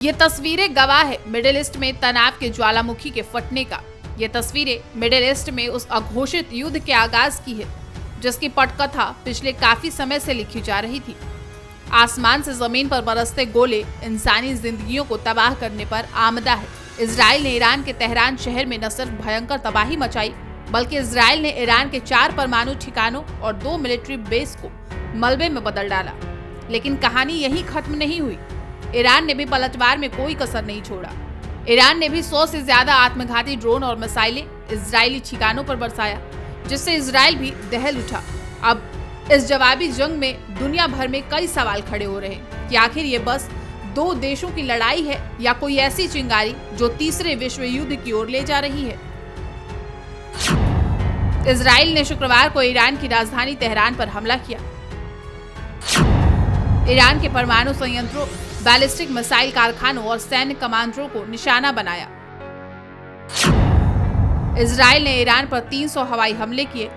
ये तस्वीरें गवाह है मिडिल ईस्ट में तनाव के ज्वालामुखी के फटने का। ये तस्वीरें मिडिल ईस्ट में उस अघोषित युद्ध के आगाज की है जिसकी पटकथा पिछले काफी समय से लिखी जा रही थी। आसमान से जमीन पर बरसते गोले इंसानी जिंदगियों को तबाह करने पर आमदा है। इजराइल ने ईरान के तेहरान शहर में न सिर्फ भयंकर तबाही मचाई, बल्कि इजराइल ने ईरान के 4 परमाणु ठिकानों और 2 मिलिट्री बेस को मलबे में बदल डाला। लेकिन कहानी यहीं खत्म नहीं हुई। ईरान ने भी पलटवार में कोई कसर नहीं छोड़ा। ईरान ने भी 100 से ज्यादा आत्मघाती ड्रोन और मिसाइलें इजरायली ठिकानों पर बरसाया, जिससे इजराइल भी दहल उठा। अब इस जवाबी जंग में दुनिया भर में कई सवाल खड़े हो रहे हैं कि आखिर ये बस 2 देशों की लड़ाई है या कोई ऐसी चिंगारी जो तीसरे विश्व युद्ध की ओर ले जा रही है। इजराइल ने शुक्रवार को ईरान की राजधानी तेहरान पर हमला किया। ईरान के परमाणु संयंत्रों, बैलिस्टिक मिसाइल कारखानों और सैन्य कमांडरों को निशाना बनाया। इजराइल ने ईरान पर 300 हवाई हमले किए।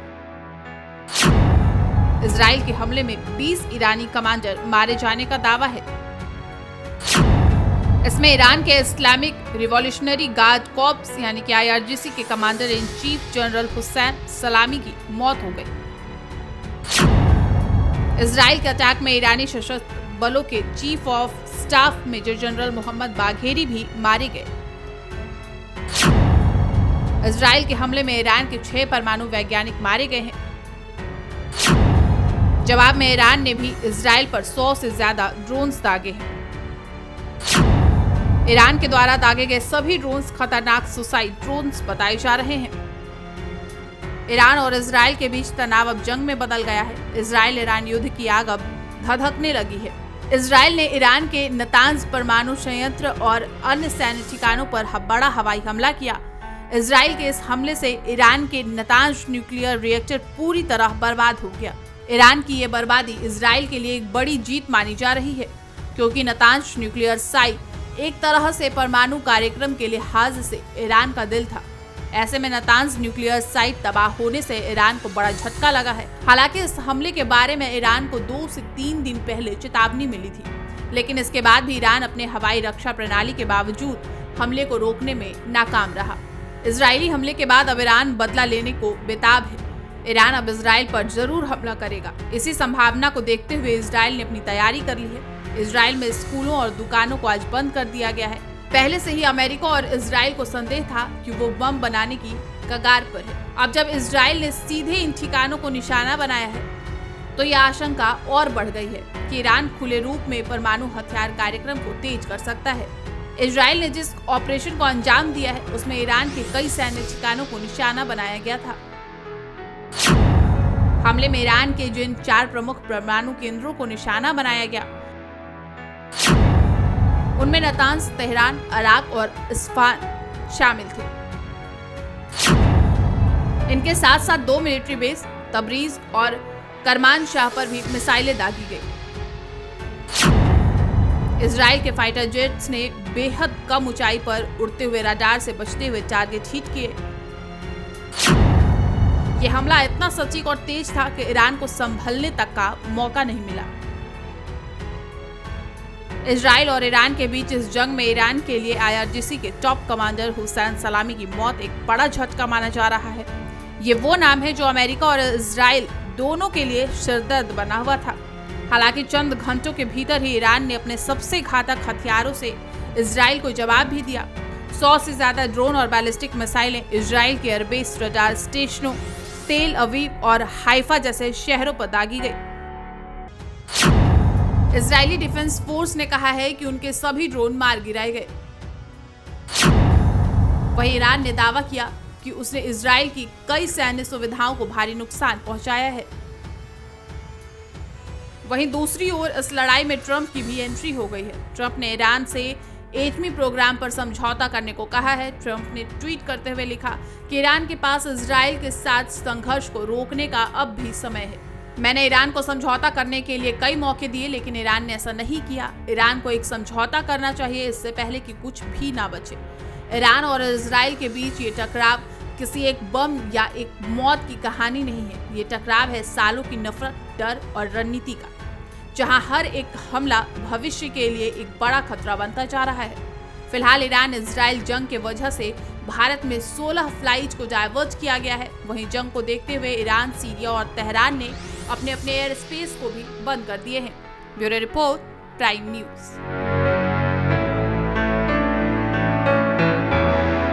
इजराइल के हमले में 20 ईरानी कमांडर मारे जाने का दावा है। इसमें ईरान के इस्लामिक रिवॉल्यूशनरी गार्ड कॉर्प्स यानी कि IRGC के commander in chief general Hussain सलामी की मौत हो गई। इजराइल के अटैक में ईरानी सशस्त्र बलों के chief of staff major general Mohammad Bagheri भी मारे गए। इजराइल के हमले में ईरान के 6 परमाणु वैज्ञानिक मारे गए हैं। जवाब में ईरान ने भी इजराइल पर 100 से ज्यादा ड्रोन्स दागे हैं। ईरान के द्वारा दागे गए सभी ड्रोन्स खतरनाक सुसाइड ड्रोन्स बताए जा रहे हैं। ईरान और इजराइल के बीच तनाव अब जंग में बदल गया है। इजराइल ईरान युद्ध की आग अब धधकने लगी है। इजराइल ने ईरान के नतांज परमाणु संयंत्र और अन्य सैन्य ठिकानों पर बड़ा हवाई हमला किया। इजराइल के इस हमले से ईरान के नतांज न्यूक्लियर रिएक्टर पूरी तरह बर्बाद हो गया। ईरान की ये बर्बादी इजराइल के लिए एक बड़ी जीत मानी जा रही है, क्योंकि नतांज न्यूक्लियर साइट एक तरह से परमाणु कार्यक्रम के लिहाज से ईरान का दिल था। ऐसे में नतांज न्यूक्लियर साइट तबाह होने से ईरान को बड़ा झटका लगा है। हालांकि इस हमले के बारे में ईरान को 2 से 3 दिन पहले चेतावनी मिली थी, लेकिन इसके बाद भी ईरान अपने हवाई रक्षा प्रणाली के बावजूद हमले को रोकने में नाकाम रहा। इजरायली हमले के बाद अब ईरान बदला लेने को बेताब है। ईरान अब इजराइल पर जरूर हमला करेगा। इसी संभावना को देखते हुए इजराइल ने अपनी तैयारी कर ली है। इजराइल में स्कूलों और दुकानों को आज बंद कर दिया गया है। पहले से ही अमेरिका और इजराइल को संदेह था कि वो बम बनाने की कगार पर है। अब जब इजराइल ने सीधे इन ठिकानों को निशाना बनाया है, तो यह आशंका और बढ़ गई है कि ईरान खुले रूप में परमाणु हथियार कार्यक्रम को तेज कर सकता है। इजराइल ने जिस ऑपरेशन को अंजाम दिया है, उसमें ईरान के कई सैन्य ठिकानों को निशाना बनाया गया था। हमले में ईरान के जिन 4 प्रमुख परमाणु केंद्रों को निशाना बनाया गया, उनमें नतांज, तेहरान, अराक और इस्फहान शामिल थे। इनके साथ साथ 2 मिलिट्री बेस, तबरीज और करमानशाह पर भी मिसाइलें दागी गई। इजराइल के फाइटर जेट्स ने बेहद कम ऊंचाई पर उड़ते हुए रडार से बचते हुए टारगेट हिट किए। यह हमला इतना सटीक और तेज था कि ईरान को संभलने तक का मौका नहीं मिला। इजराइल और ईरान के बीच इस जंग में ईरान के लिए IRGC के टॉप कमांडर हुसैन सलामी की मौत एक बड़ा झटका माना जा रहा है। ये वो नाम है जो अमेरिका और इजराइल दोनों के लिए सिरदर्द बना हुआ था। हालांकि चंद घंटों के भीतर ही ईरान ने अपने सबसे घातक हथियारों से इजराइल को जवाब भी दिया। 100 से ज्यादा ड्रोन और बैलिस्टिक मिसाइलें इजराइल के एयरबेस, रडार स्टेशनों, तेल अवीव और हाइफा जैसे शहरों पर दागी गई। इजरायली डिफेंस फोर्स ने कहा है कि उनके सभी ड्रोन मार गिराए गए। वहीं ईरान ने दावा किया कि उसने इजराइल की कई सैन्य सुविधाओं को भारी नुकसान पहुंचाया है। वहीं दूसरी ओर इस लड़ाई में ट्रंप की भी एंट्री हो गई है। ट्रंप ने ईरान से एटमी प्रोग्राम पर समझौता करने को कहा है। ट्रंप ने ट्वीट करते हुए लिखा कि ईरान के पास इजराइल के साथ संघर्ष को रोकने का अब भी समय है। मैंने ईरान को समझौता करने के लिए कई मौके दिए, लेकिन ईरान ने ऐसा नहीं किया। ईरान को एक समझौता करना चाहिए, इससे पहले कि कुछ भी ना बचे। ईरान और इजराइल के बीच ये टकराव किसी एक बम या एक मौत की कहानी नहीं है। ये टकराव है सालों की नफरत, डर और रणनीति का। जहां हर एक हमला भविष्य के लिए एक बड़ा खतरा बनता जा रहा है। फिलहाल ईरान इजराइल जंग के वजह से भारत में 16 फ्लाइट को डायवर्ट किया गया है। वहीं जंग को देखते हुए ईरान, सीरिया और तेहरान ने अपने अपने एयर स्पेस को भी बंद कर दिए हैं। Bureau report, prime news.